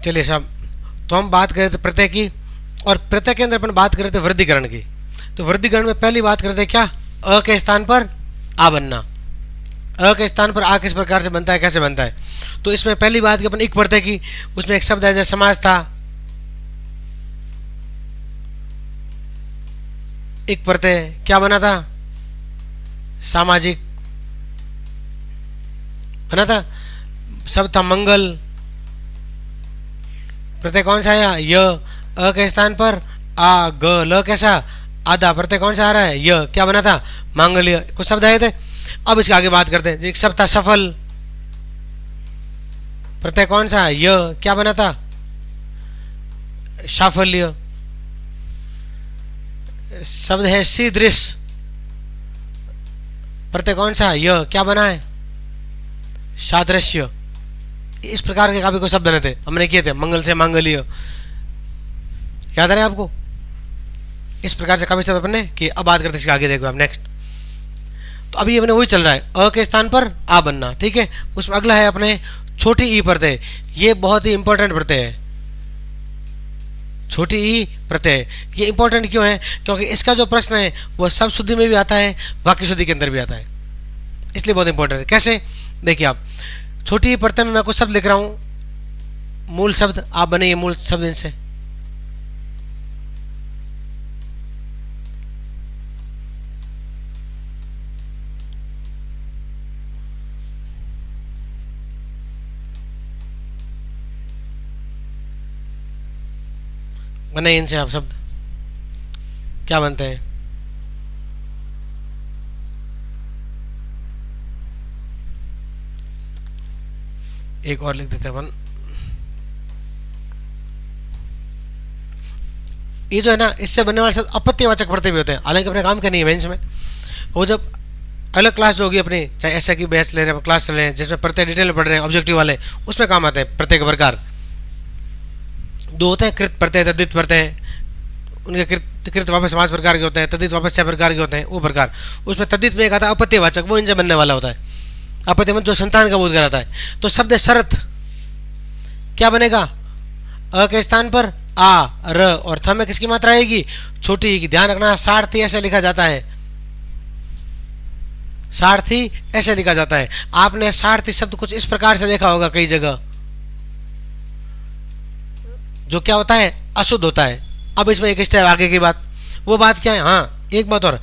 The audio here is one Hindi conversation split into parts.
चलिए साहब, तो हम बात कर रहे थे प्रत्यय की, और प्रत्यय के अंदर अपन बात कर रहे थे वृद्धिकरण की। तो वृद्धिकरण में पहली बात करते हैं क्या, अ के स्थान पर आ बनना। अ के स्थान पर आ किस प्रकार से बनता है, कैसे बनता है? तो इसमें पहली बात की अपन इक प्रत्यय की, उसमें एक शब्द है जैसे समास था, इक प्रत्यय क्या बना था, सामाजिक बना था। शब्द था मंगल, प्रत्यय कौन सा आया, य। अ के स्थान पर आ, ग, ल कैसा, आधा, प्रत्यय कौन सा आ रहा है, य, क्या बना था, मांगल्य। कुछ शब्द आए थे। अब इसके आगे बात करते हैं। एक शब्द था सफल, प्रत्यय कौन सा, य, क्या बना था, साफल्य। शब्द है शीदृश, प्रत्यय कौन सा, य, क्या बना है, सादृश्य। इस प्रकार के काफी कुछ शब्द बने थे, हमने किए थे, मंगल से मांगल्य, याद आ रहा है आपको? इस प्रकार से काफी शब्द अपने कि अब बात करते हैं इसके आगे, देखो आप नेक्स्ट। तो अभी अपने वही चल रहा है, अ के स्थान पर आ बनना, ठीक है। उसमें अगला है अपने छोटी ई प्रत्यय। ये बहुत ही इंपॉर्टेंट प्रत्यय है, छोटी ई प्रत्यय। ये इंपॉर्टेंट क्यों है, क्योंकि इसका जो प्रश्न है वह शब्द शुद्धि में भी आता है, वाक्य शुद्धि के अंदर भी आता है, इसलिए बहुत इंपॉर्टेंट है। कैसे, देखिए आप, छोटी ई प्रत्यय में मैं कुछ शब्द लिख रहा हूं, मूल शब्द आप बने, मूल शब्द इनसे बने, इनसे आप शब्द क्या बनते हैं। एक और लिख देते हैं अपन, ये जो है ना, इससे बनने वाले शब्द अपत्यवाचक प्रत्यय भी होते हैं। हालांकि अपने काम करनी है बेंच में, वो जब अलग क्लास जो होगी अपनी, चाहे ऐसा की बैच ले रहे हैं, क्लास चल रहे हैं जिसमें प्रत्यय डिटेल में पढ़ रहे हैं, ऑब्जेक्टिव वाले, उसमें काम आते हैं प्रत्यय के प्रकार। दो होते हैं, कृत प्रत्यय, तद्धित प्रत्यय। उनके कृत वापस समास प्रकार के होते हैं, तद्धित वापस 6 प्रकार के होते हैं, वो प्रकार। उसमें तद्धित में एक आता है अपत्यवाचक, वो इनसे बनने वाला होता है। अपत्य मतलब जो संतान का बोध कराता है। तो शब्द शरत क्या बनेगा, अ के स्थान पर आ, र, और थ में किसकी मात्रा आएगी, छोटी की। ध्यान रखना, सारथी ऐसे लिखा जाता है, सारथी ऐसे लिखा जाता है। आपने सारथी शब्द कुछ इस प्रकार से देखा होगा कई जगह, जो क्या होता है, अशुद्ध होता है। अब इसमें एक स्टेप आगे की बात, वो बात क्या है, हाँ एक बात और,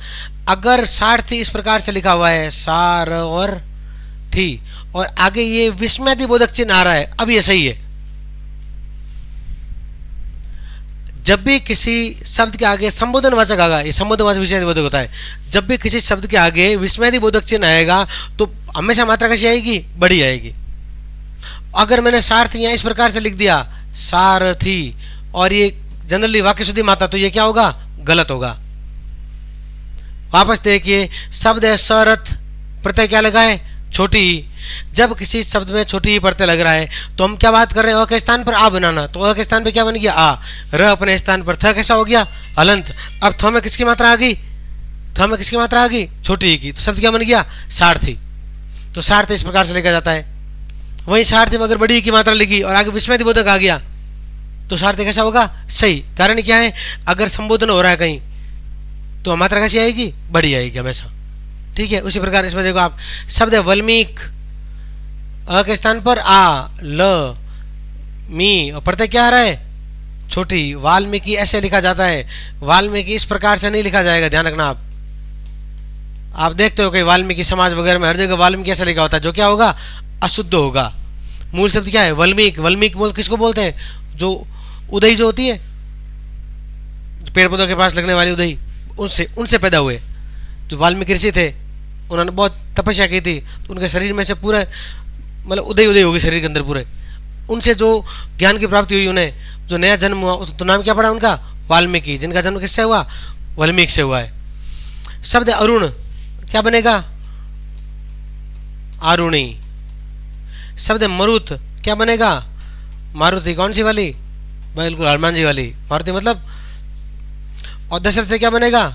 अगर सारथी इस प्रकार से लिखा हुआ है, सार और थी, और आगे ये विस्मयादि बोधक चिन्ह आ रहा है, अब ये सही है। जब भी किसी शब्द के आगे संबोधन वाचक आएगा, ये संबोधन वाचक विषय बोधक होता है, जब भी किसी शब्द के आगे विस्मयादि बोधक चिन्ह आएगा तो हमेशा मात्रा कैसी आएगी, बड़ी आएगी। अगर मैंने सारथी यहाँ इस प्रकार से लिख दिया, सारथी, और ये जनरली वाक्य शुद्धि मात्रा, तो ये क्या होगा, गलत होगा। वापस देखिए, शब्द है सरथ, प्रत्यय क्या लगा है, छोटी। जब किसी शब्द में छोटी प्रत्यय लग रहा है तो हम क्या बात कर रहे हैं, अ के स्थान पर आ बनाना। तो अ के स्थान पर क्या बन गया, आ। र अपने स्थान पर थ कैसा हो गया, हलंत। अब थ में किसकी मात्रा आ गई, थ में किसकी मात्रा आ गई, छोटी की। तो शब्द क्या बन गया, सारथी। तो सारथी इस प्रकार से लिखा जाता है। वहीं सारथी में अगर बड़ी की मात्रा लिखी और आगे विस्मयादि बोधक आ गया तो सारथी कैसा होगा, सही। कारण क्या है, अगर संबोधन हो रहा है कहीं तो मात्रा कैसी आएगी, बड़ी आएगी हमेशा, ठीक है। उसी प्रकार इसमें देखो आप, शब्द है वल्मीक, अ के स्थान पर आ, ल, मी, और प्रत्यय क्या आ रहा है, छोटी। वाल्मीकि ऐसे लिखा जाता है, वाल्मीकि इस प्रकार से नहीं लिखा जाएगा, ध्यान रखना। आप देखते हो कि वाल्मीकि समाज वगैरह में हर जगह वाल्मीकि ऐसा लिखा होता है, जो क्या होगा, अशुद्ध होगा। मूल शब्द क्या है, वल्मीक। वल्मीक मूल किसको बोलते हैं, जो उदय जो होती है, पेड़ पौधों के पास लगने वाली उदय, उनसे पैदा हुए। जो वाल्मीकि ऋषि थे, उन्होंने बहुत तपस्या की थी, तो उनके शरीर में से पूरा मतलब उदय उदय होगी शरीर के अंदर पूरे। उनसे जो ज्ञान की प्राप्ति हुई, उन्हें जो नया जन्म हुआ, तो नाम क्या पड़ा उनका, वाल्मीकि, जिनका जन्म किससे हुआ, वाल्मीकि से हुआ है। शब्द अरुण क्या बनेगा, आरुणी। शब्द मरुत क्या बनेगा, मारुति। कौन सी वाली, बिल्कुल हनुमान जी वाली मारुति मतलब। और दशरथ से क्या बनेगा,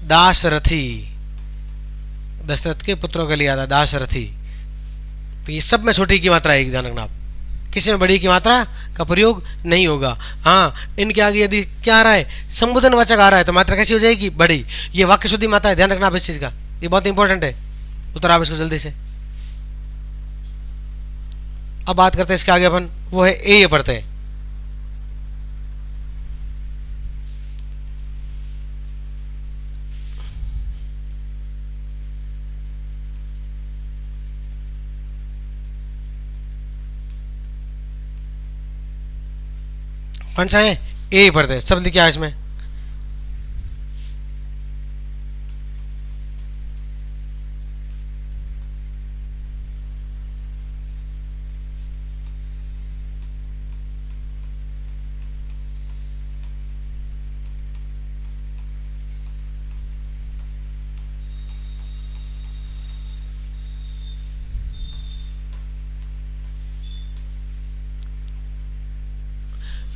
दाशरथी। दशरथ के पुत्रों के लिए आता दाशरथी। तो ये सब में छोटी की मात्रा आएगी, ध्यान रखना आप। किसी में बड़ी की मात्रा का प्रयोग नहीं होगा। हाँ, इनके आगे यदि क्या आ रहा है, संबोधन वाचक आ रहा है, तो मात्रा कैसी हो जाएगी, बड़ी। ये वाक्य शुद्धि मात्रा है, ध्यान रखना आप इस चीज का, ये बहुत इंपॉर्टेंट है। उतर आप इसको जल्दी से। अब बात करते हैं इसके आगे अपन, वो है ए, ये पढ़ते हैं। कौन सा है, ए पढ़ते हैं। शब्द क्या है इसमें,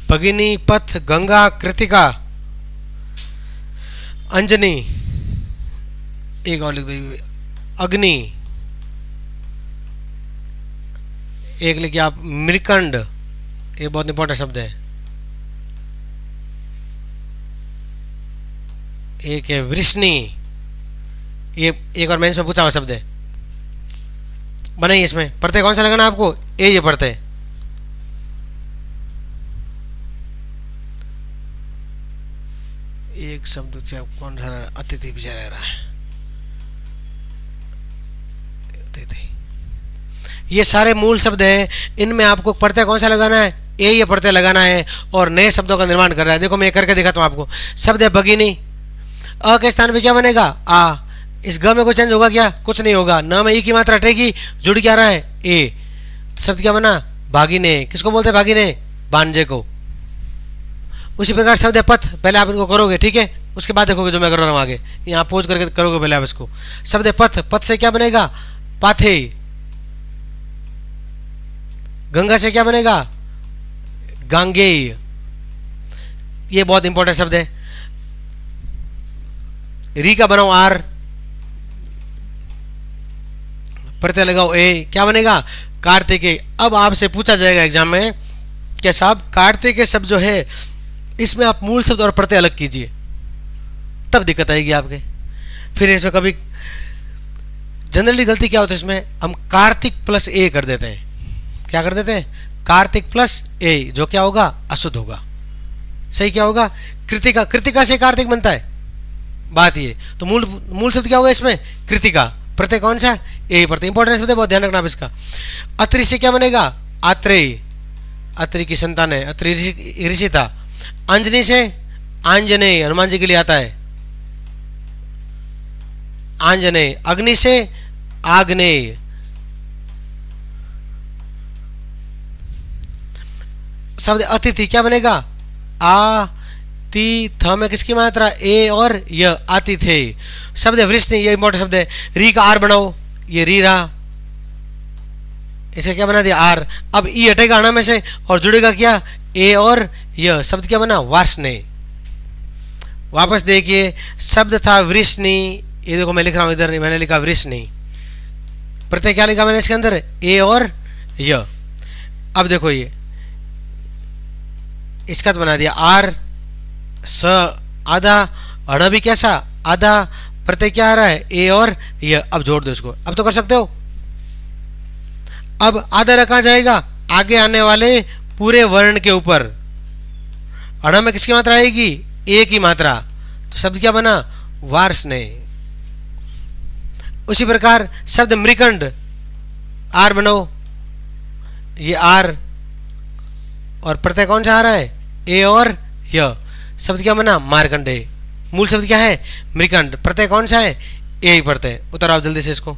भगिनी, पथ, गंगा, कृतिका, अंजनी, एक और लिख दीजिए, अग्नि, एक लिखिए आप मृकंड, ये बहुत इंपॉर्टेंट शब्द है। एक है वृष्णि, ये एक और मैंने इसमें पूछा हुआ शब्द है, बनाइए इसमें। पढ़ते कौन सा लगाना आपको, ए, ये पढ़ते। एक शब्द कौन सा, अतिथि विजय रह रहा है, अतिथि। ये सारे मूल शब्द हैं, इनमें आपको प्रत्यय कौन सा लगाना है, ए, ये प्रत्यय लगाना है, और नए शब्दों का निर्माण कर रहा है। देखो मैं करके दिखाता हूँ आपको। शब्द है भगिनी, अ के स्थान पे क्या बनेगा, आ। इस ग में कोई चेंज होगा क्या, कुछ नहीं होगा। न में ई की मात्रा हटेगी, जुड़ क्या रहा है, ए। शब्द क्या बना, भागिने। किसको बोलते हैं भागिने, भांजे को। उसी प्रकार शब्द है पथ, पहले आप इनको करोगे, ठीक है, उसके बाद देखोगे जो मैं कर रहा हूँ आगे। यहाँ पोज करके करोगे पहले आप इसको। शब्द है पथ, पथ से क्या बनेगा, पाथे। गंगा से क्या बनेगा, गांगेय। ये बहुत इंपॉर्टेंट शब्द है। री का बनाओ आर, प्रत्यय लगाओ ए, क्या बनेगा, कार्तिकेय। अब आपसे पूछा जाएगा एग्जाम में कि साहब कार्तिकेय शब्द जो है, इसमें आप मूल शब्द और प्रत्यय अलग कीजिए, तब दिक्कत आएगी आपके। फिर इसमें कभी जनरली गलती क्या होती है, इसमें हम कार्तिक प्लस ए कर देते हैं। क्या कर देते हैं, कार्तिक प्लस ए, जो क्या होगा, अशुद्ध होगा। सही क्या होगा, कृतिका। कृतिका से कार्तिक बनता है, बात ये। तो मूल शब्द क्या होगा इसमें, कृतिका। प्रत्यय कौन सा, ए प्रत्यय। इंपॉर्टेंट शब्द है, बहुत ध्यान रखना आप इसका। अत्रि से क्या बनेगा, आत्रेय। अत्रि की संतान है, अत्रि ऋषि था। अंजनी से आंजनेय, हनुमान जी के लिए आता है, आंजनेय। अग्नि से आग्नेय। शब्द अतिथि क्या बनेगा, आ ती, थ में किसकी मात्रा, ए और य, आतिथे। शब्द है वृष्णि, ये इंपॉर्टेंट शब्द है। री का आर बनाओ, ये री रहा, इसका क्या बना दिया, आर। अब ई हटेगा अणा में से और जुड़ेगा क्या, ए और य। शब्द क्या बना, वार्ष्णेय। वापस देखिए, शब्द था वृष्णि, ये देखो मैं लिख रहा हूं इधर, मैंने लिखा वृष्णि। प्रत्यय क्या लिखा मैंने इसके अंदर, ए और य। अब देखो ये इसका तो बना दिया आर, स आधा, अण भी कैसा, आधा। प्रत्यय क्या आ रहा है, ए और य। अब जोड़ दो इसको, अब तो कर सकते हो। अब आधा कहां जाएगा, आगे आने वाले पूरे वर्ण के ऊपर। अण में किसकी मात्रा आएगी, ए की मात्रा। तो शब्द क्या बना, वार्ष्णेय। उसी प्रकार शब्द मृकंड, आर बनाओ, ये आर, और प्रत्यय कौन सा आ रहा है, ए और य। शब्द क्या बना, मार्कंडेय। मूल शब्द क्या है, मृकंड। प्रत्यय कौन सा है, ए ही प्रत्यय। उतर आओ जल्दी से इसको।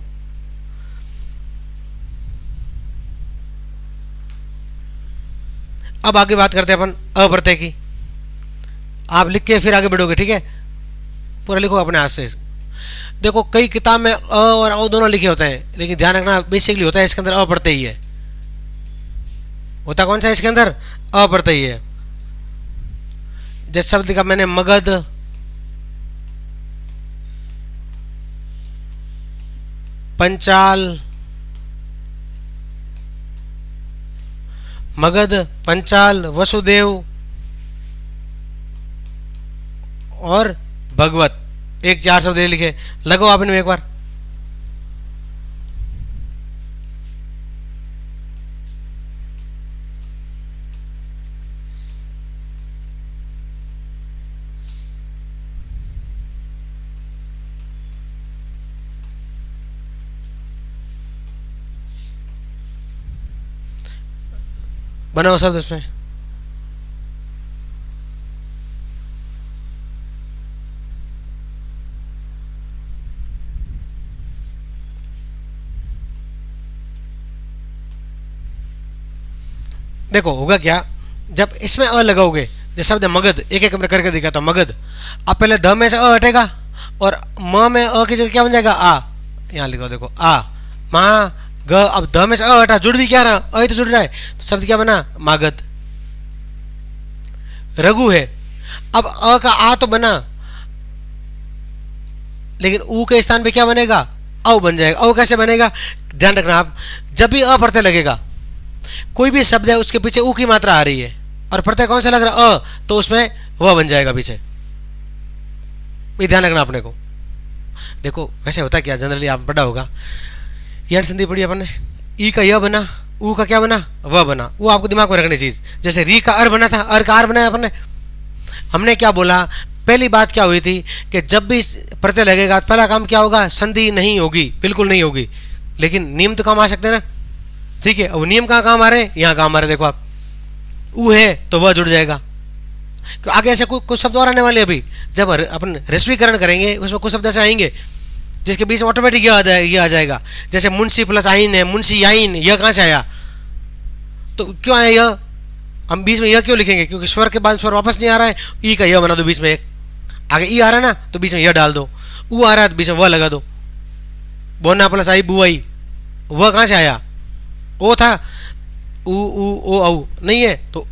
अब आगे बात करते हैं अपन अप्रत्यय की। आप लिख के फिर आगे बढ़ोगे, ठीक है, पूरा लिखो अपने हाथ से। देखो कई किताब में अ और औ दोनों लिखे होते हैं, लेकिन ध्यान रखना बेसिकली होता है इसके अंदर अप्रत्यय ही है। होता कौन सा है इसके अंदर, अप्रत्यय है। जैसे शब्द लिखा मैंने मगध, पंचाल, मगध, पंचाल, वसुदेव और भगवत। एक 4 शब्द ये लिखे, लगाओ आप इनमें एक बार। बनाओ शब्द इसमें। देखो होगा क्या, जब इसमें अ लगाओगे, जैसे शब्द है मगध, एक एक करके दिखाता हूं। मगध, अब पहले ध में से अ हटेगा और म में अ की जगह क्या बन जाएगा, आ। यहाँ लिख दो, देखो आ, मा, ग। अब ध में से अ हटा, जुड़ भी क्या रहा, अ ही तो जुड़ रहा है, तो शब्द क्या बना, मागध। रघु है, अब अ का आ तो बना, लेकिन ऊ के स्थान पे क्या बनेगा, औ बन जाएगा। औ कैसे बनेगा, ध्यान रखना आप, जब भी अ प्रत्यय लगेगा, कोई भी शब्द है उसके पीछे ऊ की मात्रा आ रही है और प्रत्यय कौन सा लग रहा है, अ, तो उसमें वह बन जाएगा पीछे। ये ध्यान रखना अपने को। देखो वैसे होता क्या, जनरली आप पढ़ा होगा, यह संधि पढ़ी अपन ने, ई का यह बना, ऊ का क्या बना, वह बना। वो आपको दिमाग में रखनी चीज। जैसे री का अर बना था, अर का आर बनाया अपन ने। हमने क्या बोला, पहली बात क्या हुई थी कि जब भी प्रत्यय लगेगा पहला काम क्या होगा, संधि नहीं होगी, बिल्कुल नहीं होगी, लेकिन नियम तो काम आ सकते हैं ना। ठीक है, अब नियम कहाँ काम आ रहे हैं, यहाँ काम आ रहे हैं। देखो आप, ऊ है तो वह जुड़ जाएगा। आगे ऐसे कुछ शब्द और आने वाले अभी, जब अपन रस्वीकरण करेंगे उसमें कुछ शब्द ऐसे आएंगे जिसके बीच में ऑटोमेटिक ये आ जाएगा। जैसे मुंशी प्लस आइन है, मुंशी आइन, यह कहाँ से आया, तो क्यों आया यह, हम बीच में यह क्यों लिखेंगे, क्योंकि स्वर के बाद स्वर वापस नहीं आ रहा है। ई का यह बना दो बीच में, एक आगे ई आ रहा है ना, तो बीच में यह डाल दो। ऊ आ रहा है तो बीच में वह लगा दो। बोना प्लस आई बुआई, वह कहाँ से आया, ओ था, ऊ ऊ ओ औ नहीं है, तो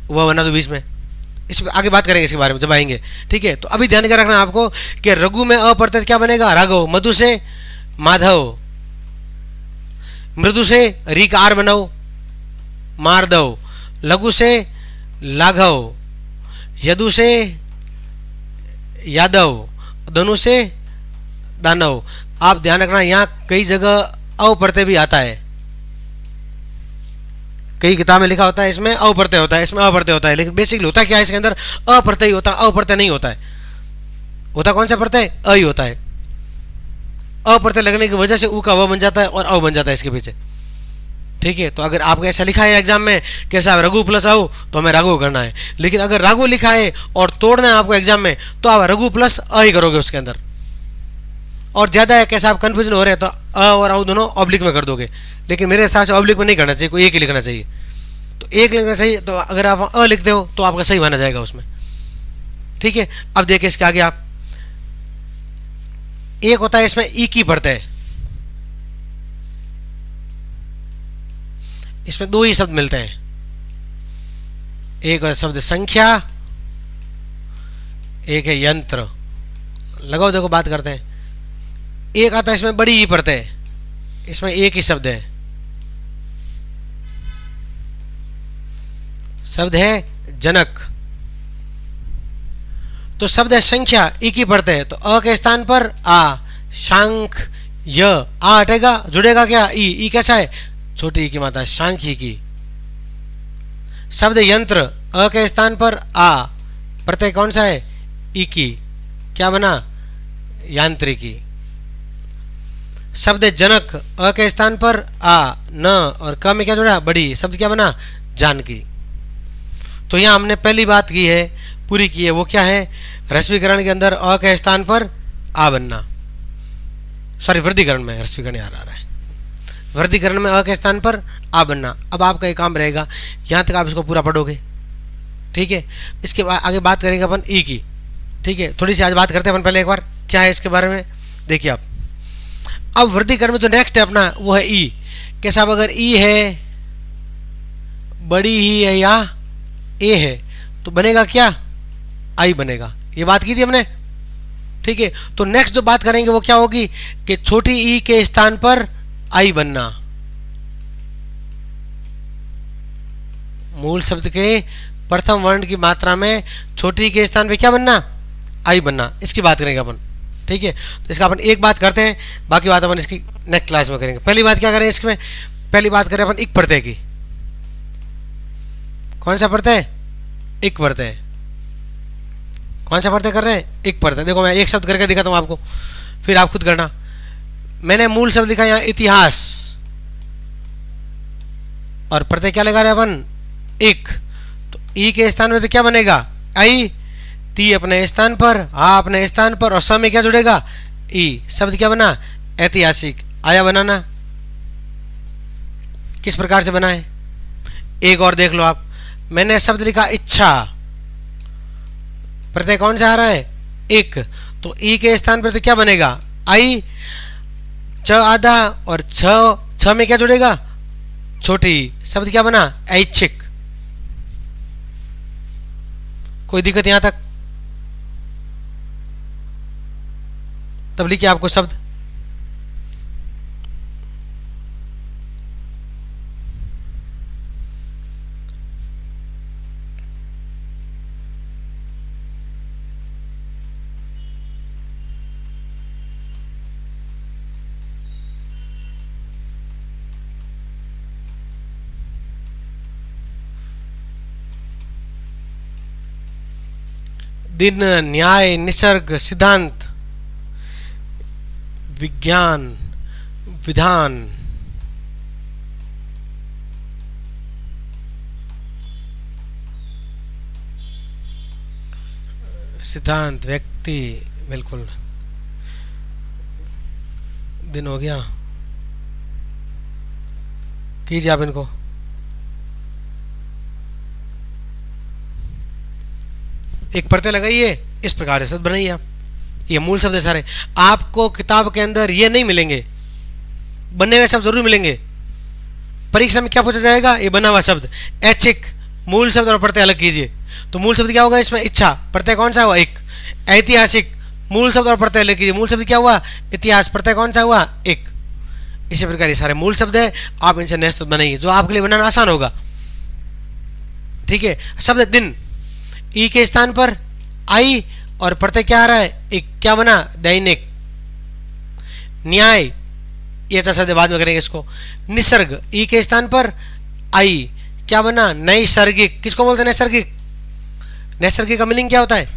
वह बना दो बीच में। इस आगे बात करेंगे इसके बारे में जब आएंगे। ठीक है, तो अभी ध्यान क्या रखना आपको कि रघु में अ प्रत्यय क्या बनेगा, राघव। मधु से माधव, मृदु से री का आर बनाओ, मारदव। लघु से लाघव, यदु से यादव, धनु से दानव। आप ध्यान रखना, यहाँ कई जगह अ प्रत्यय भी आता है, कई किताब में लिखा होता है इसमें अ प्रत्यय होता है, इसमें अ प्रत्यय होता है, लेकिन बेसिकली होता क्या है इसके अंदर, अ प्रत्यय होता है, अ प्रत्यय नहीं होता है। होता कौन सा प्रत्यय, अ ही होता है। अ प्रत्यय लगने की वजह से ऊ का व बन जाता है और अ बन जाता है इसके पीछे। ठीक है, तो अगर आपको ऐसा लिखा है एग्जाम में कि साहब रघु प्लस आओ, तो हमें राघव करना है। लेकिन अगर राघव लिखा है और तोड़ना है आपको एग्जाम में, तो आप रघु प्लस अ ही करोगे उसके अंदर। और ज्यादा है कैसा आप कंफ्यूजन हो रहे हैं तो अ और औ दोनों ऑब्लिक में कर दोगे, लेकिन मेरे हिसाब से ऑब्लिक में नहीं करना चाहिए, कोई एक ही लिखना चाहिए। तो एक लिखना चाहिए, तो अगर आप अ लिखते हो तो आपका सही माना जाएगा उसमें। ठीक है, अब देखिए इसके आगे आप, एक होता है इसमें ई की प्रत्यय, इसमें दो ही शब्द मिलते हैं, एक है शब्द संख्या, एक है यंत्र। लगाओ देखो बात करते हैं। एक आता है इसमें बड़ी ई प्रत्यय, इसमें एक ही शब्द है, शब्द है जनक। तो शब्द है संख्या, ई की प्रत्यय, तो अ के स्थान पर आ, शांख य, आ हटेगा, जुड़ेगा क्या, ई कैसा है, छोटी ई की मात्रा, शांखी की। शब्द यंत्र, अ के स्थान पर आ, प्रत्यय कौन सा है, ई की, क्या बना, यांत्रिकी। शब्द जनक, अ के स्थान पर आ, न और क में क्या जुड़ा, बड़ी, शब्द क्या बना, जानकी। तो यहां हमने पहली बात की है, पूरी की है, वो क्या है, ह्रस्वीकरण के अंदर अ के स्थान पर आ बनना, सॉरी वृद्धिकरण में, ह्रस्वीकरण याद आ रहा है, वृद्धिकरण में अ के स्थान पर आ बनना। अब आपका एक काम रहेगा, यहां तक आप इसको पूरा पढ़ोगे। ठीक है, इसके बाद आगे बात करेंगे अपन ई की। ठीक है, थोड़ी सी आज बात करते हैं अपन पहले एक बार, क्या है इसके बारे में देखिए आप। अब वृद्धिकरण में जो नेक्स्ट है अपना वो है ई। कि साहब अगर ई है, बड़ी ही है या ए है, तो बनेगा क्या, आई बनेगा। ये बात की थी हमने। ठीक है, तो नेक्स्ट जो बात करेंगे वो क्या होगी कि छोटी ई के स्थान पर आई बनना। मूल शब्द के प्रथम वर्ण की मात्रा में छोटी के स्थान पे क्या बनना, आई बनना, इसकी बात करेंगे अपन। ठीक है, तो इसका अपन एक बात करते हैं, बाकी बात अपन इसकी नेक्स्ट क्लास में करेंगे। पहली बात क्या करें इसमें, पहली बात करें अपन इक प्रत्यय की। कौन सा प्रत्यय, इक प्रत्यय। कौन सा प्रत्यय कर रहे हैं, इक प्रत्यय। देखो मैं एक शब्द करके दिखाता हूँ आपको, फिर आप खुद करना। मैंने मूल शब्द लिखा यहाँ इतिहास, और प्रत्यय क्या लगा रहे अपन, इक। तो ई के स्थान में तो क्या बनेगा, आई। ती अपने स्थान पर, आ अपने स्थान पर, और स में क्या जुड़ेगा, ई। शब्द क्या बना, ऐतिहासिक। आया बनाना, किस प्रकार से बनाए, एक और देख लो आप। मैंने शब्द लिखा इच्छा, प्रत्यय कौन सा आ रहा है, एक। तो ई के स्थान पर तो क्या बनेगा, आई। च आधा, और छ में क्या जुड़ेगा, छोटी। शब्द क्या बना, ऐच्छिक। कोई दिक्कत यहां तक, तब लिखिए आपको शब्द। दिन, न्याय, निसर्ग, सिद्धांत, विज्ञान, विधान, सिद्धांत, व्यक्ति, बिल्कुल। दिन हो गया, कीजिए आप इनको। एक प्रत्यय लगाइए, इस प्रकार से शब्द बनाइए आप। ये मूल शब्द है सारे। आपको किताब के अंदर ये नहीं मिलेंगे, बने हुए शब्द जरूर मिलेंगे। परीक्षा में क्या पूछा जाएगा, ये बना हुआ शब्द। ऐच्छिक, मूल शब्द और प्रत्यय अलग कीजिए। तो मूल शब्द क्या होगा इसमें, इच्छा। प्रत्यय कौन सा हुआ, एक। ऐतिहासिक, मूल शब्द और प्रत्यय अलग कीजिए। मूल शब्द क्या हुआ, इतिहास। प्रत्यय कौन सा हुआ, एक। इसी प्रकार ये सारे मूल शब्द है, आप इनसे नए शब्द बनाइए जो आपके लिए बनाना आसान होगा। ठीक है। शब्द दिन, ई के स्थान पर आई, और प्रत्यय क्या आ रहा है, एक। क्या बना, दैनिक। न्याय, ये अच्छा शब्द बाद में करेंगे इसको। निसर्ग, ई के स्थान पर आई, क्या बना, नैसर्गिक। किसको बोलते हैं नैसर्गिक, नैसर्गिक का मीनिंग क्या होता है,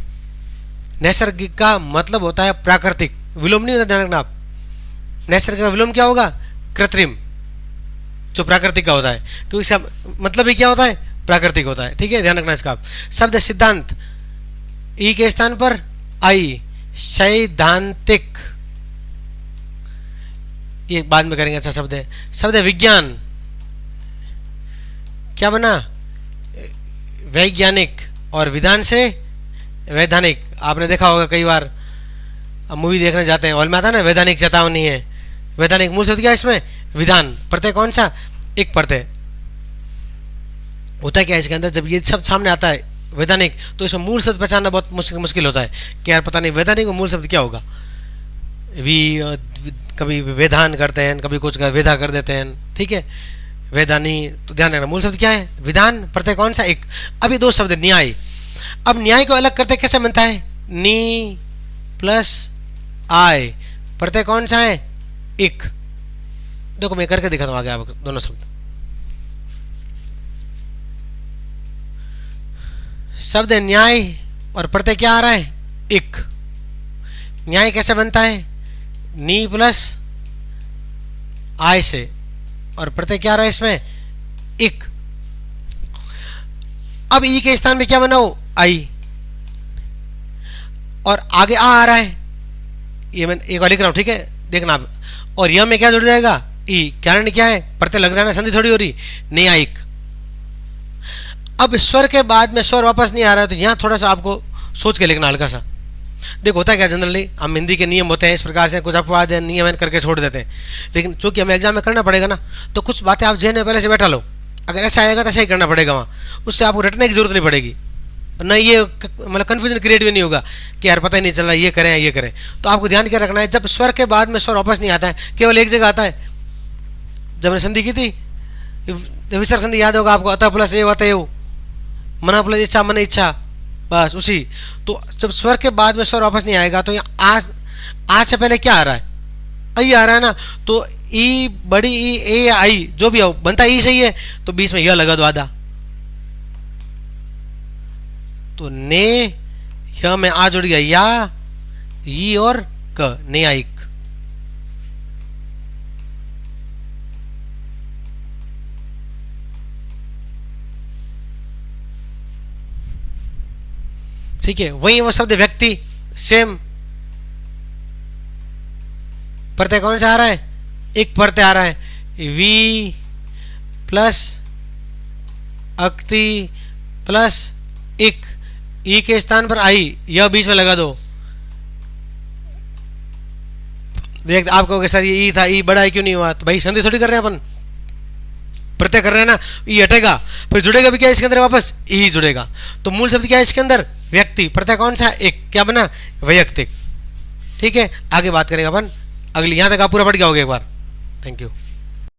नैसर्गिक का मतलब होता है प्राकृतिक, विलोम नहीं होता, ध्यान रखना आप। नैसर्गिक का विलोम क्या होगा, कृत्रिम, जो प्राकृतिक का होता है, क्योंकि इसका मतलब ही क्या होता है, प्राकृतिक होता है। ठीक है, ध्यान रखना इसका आप। शब्द सिद्धांत, ई के स्थान पर आई, सैद्धांतिक, ये बाद में करेंगे, अच्छा शब्द है। शब्द है विज्ञान, क्या बना, वैज्ञानिक, और विधान से वैधानिक। आपने देखा होगा कई बार, अब मूवी देखने जाते हैं, हॉल में आता है ना, वैधानिक चेतावनी है। वैधानिक मूल शब्द क्या है इसमें, विधान। प्रत्यय कौन सा, एक प्रत्यय। होता क्या है इसके अंदर, जब ये शब्द सामने आता है वैधानिक, तो इसमें मूल शब्द पहचानना बहुत मुश्किल होता है कि यार पता नहीं वैधानिक में मूल शब्द क्या होगा। कभी वेधान करते हैं, कभी कुछ वेधा कर देते हैं। ठीक है, वेदानी। तो ध्यान रखना मूल शब्द क्या है, विधान। प्रत्यय कौन सा, एक। अब ये दो शब्द न्याय। अब न्याय को अलग करते कैसे बनता है, नी प्लस आय। प्रत्यय कौन सा है, एक। देखो मैं करके दिखाता हूँ आगे आपको दोनों शब्द। शब्द है न्याय, और प्रत्यय क्या आ रहा है, एक। न्याय कैसे बनता है, नी प्लस आय से, और प्रत्यय क्या आ रहा है इसमें, एक। अब ई के स्थान में क्या बनाओ, आई, और आगे आ रहा है, ये मैं एक बार लिख रहा हूं। ठीक है, देखना आप। और यह में क्या जुड़ जाएगा, ई। कारण क्या है, प्रत्यय लग रहा है, संधि थोड़ी हो रही, न्यायिक। अब स्वर के बाद में स्वर वापस नहीं आ रहा है, तो यहां थोड़ा सा आपको सोच के लिखना हल्का सा। देखो होता है क्या, जनरली हम हिंदी के नियम होते हैं इस प्रकार से, कुछ अपवाद है, नियम करके छोड़ देते हैं। लेकिन चूंकि हमें एग्जाम में करना पड़ेगा ना, तो कुछ बातें आप जेन में पहले से बैठा लो। अगर ऐसा आएगा तो ऐसा ही करना पड़ेगा वहाँ, उससे आपको रटने की जरूरत नहीं पड़ेगी। न ये मतलब कन्फ्यूजन क्रिएट भी नहीं होगा कि यार पता ही नहीं चल रहा ये करें या ये करें। तो आपको ध्यान क्या रखना है, जब स्वर के बाद में स्वर वापस नहीं आता है, केवल एक जगह आता है। जब मैंने संधि की थी विसर्ग संधि याद होगा आपको, अतः प्लस एव अतएव, मन प्लस इच्छा मन इच्छा, बस उसी। तो जब स्वर के बाद में स्वर वापस नहीं आएगा तो यहाँ आज से पहले क्या आ रहा है, आई आ रहा है ना, तो ई बड़ी ई ए या आई जो भी हो बनता ई सही है, तो बीच में यह लगा दो आधा, तो ने यह में आ जुड़ गया या ई और क, न्यायिक। ठीक है, वही वो शब्द व्यक्ति सेम, प्रत्यय कौन सा आ रहा है, एक प्रत्यय आ रहा है, वी प्लस अक्ति प्लस इक, ई के स्थान पर आई, यह बीच में लगा दो। आप कहोगे सर ये ई था, ई बड़ा है क्यों नहीं हुआ, तो भाई संधि थोड़ी कर रहे हैं अपन, प्रत्यय कर रहे हैं ना, ई हटेगा फिर जुड़ेगा भी क्या इसके अंदर, वापस ई जुड़ेगा। तो मूल शब्द क्या है इसके अंदर, व्यक्ति, प्रत्यय कौन सा, एक, क्या बना, वैयक्तिक। ठीक है, आगे बात करेंगे अपन अगली। यहां तक आप पूरा पढ़ गया होगा एक बार। Thank you.